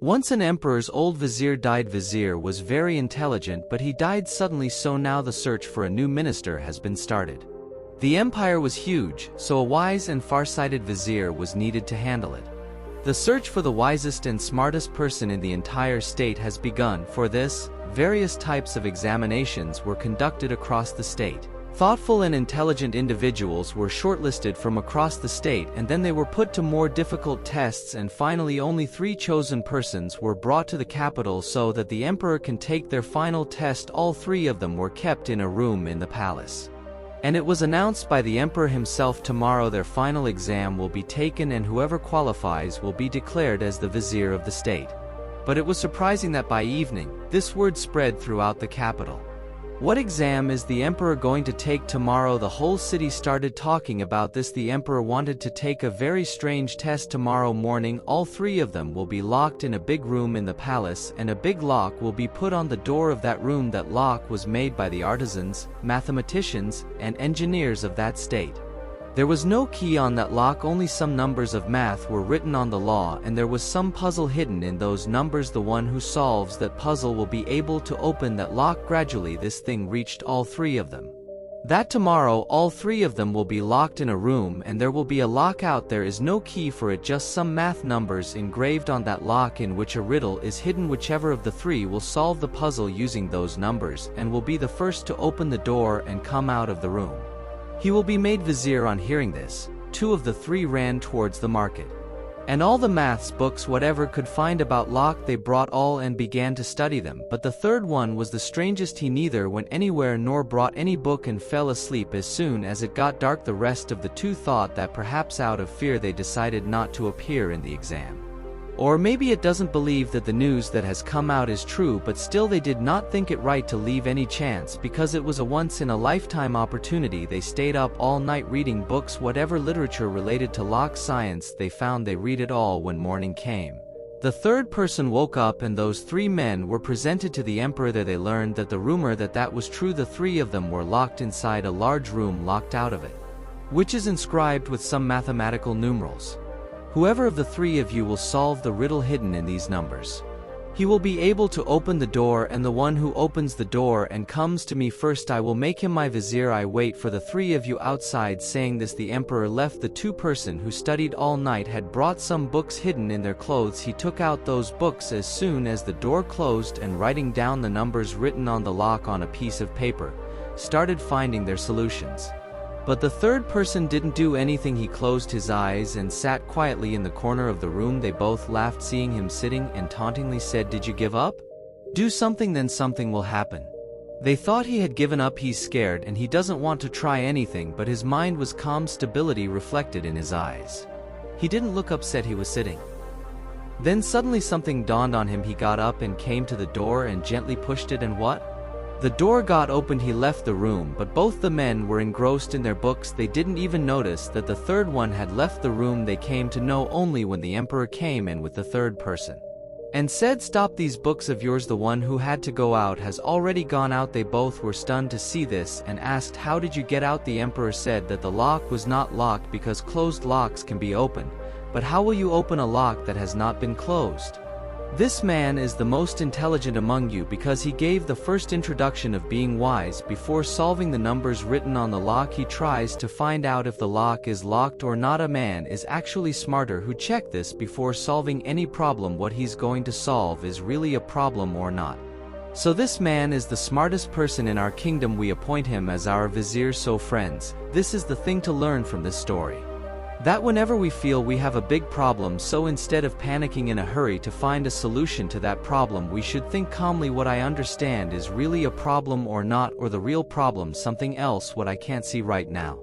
Once an emperor's old vizier died. Vizier was very intelligent, but he died suddenly, so now the search for a new minister has been started. The empire was huge, so a wise and far-sighted vizier was needed to handle it. The search for the wisest and smartest person in the entire state has begun. For this, various types of examinations were conducted across the state. Thoughtful and intelligent individuals were shortlisted from across the state, and then they were put to more difficult tests, and finally only 3 chosen persons were brought to the capital so that the emperor can take their final test. All 3 of them were kept in a room in the palace. And it was announced by the emperor himself, tomorrow their final exam will be taken and whoever qualifies will be declared as the vizier of the state. But it was surprising that by evening, this word spread throughout the capital. What exam is the emperor going to take tomorrow? The whole city started talking about this. The emperor wanted to take a very strange test tomorrow morning. All 3 of them will be locked in a big room in the palace, and a big lock will be put on the door of that room. That lock was made by the artisans, mathematicians, and engineers of that state. There was no key on that lock, only some numbers of math were written on the law, and there was some puzzle hidden in those numbers. The one who solves that puzzle will be able to open that lock. Gradually this thing reached all 3 of them. That tomorrow all 3 of them will be locked in a room, and there will be a lockout. There is no key for it, just some math numbers engraved on that lock in which a riddle is hidden. Whichever of the 3 will solve the puzzle using those numbers and will be the first to open the door and come out of the room. He will be made vizier. On hearing this, 2 of the 3 ran towards the market. And all the maths books whatever could find about lock they brought all and began to study them. But the 3rd one was the strangest. He neither went anywhere nor brought any book and fell asleep as soon as it got dark. The rest of the 2 thought that perhaps out of fear they decided not to appear in the exam. Or maybe it doesn't believe that the news that has come out is true, but still they did not think it right to leave any chance, because it was a once-in-a-lifetime opportunity. They stayed up all night reading books, whatever literature related to lock science they found. They read it all. When morning came, the 3rd person woke up, and those 3 men were presented to the emperor. There they learned that the rumor that was true. The 3 of them were locked inside a large room, locked out of it, which is inscribed with some mathematical numerals. Whoever of the 3 of you will solve the riddle hidden in these numbers, he will be able to open the door, and the one who opens the door and comes to me first, I will make him my vizier. I wait for the 3 of you outside. Saying this, the emperor left. The 2 person who studied all night had brought some books hidden in their clothes. He took out those books as soon as the door closed, and writing down the numbers written on the lock on a piece of paper, started finding their solutions. But the 3rd person didn't do anything. He closed his eyes and sat quietly in the corner of the room. They both laughed seeing him sitting, and tauntingly said, "Did you give up? Do something, then something will happen." They thought he had given up. He's scared and he doesn't want to try anything, but his mind was calm, stability reflected in his eyes. He didn't look upset, he was sitting. Then suddenly something dawned on him. He got up and came to the door and gently pushed it, and what? The door got opened. He left the room, but both the men were engrossed in their books. They didn't even notice that the 3rd one had left the room. They came to know only when the emperor came in with the 3rd person and said, "Stop these books of yours. The one who had to go out has already gone out." They both were stunned to see this and asked, "How did you get out?" The emperor said that the lock was not locked because closed locks can be opened. But how will you open a lock that has not been closed? This man is the most intelligent among you, because he gave the first introduction of being wise. Before solving the numbers written on the lock, he tries to find out if the lock is locked or not. A man is actually smarter who checked this before solving any problem. What he's going to solve is really a problem or not. So this man is the smartest person in our kingdom. We appoint him as our vizier. So friends, this is the thing to learn from this story. That whenever we feel we have a big problem, so instead of panicking in a hurry to find a solution to that problem, we should think calmly, what I understand is really a problem or not, or the real problem something else what I can't see right now.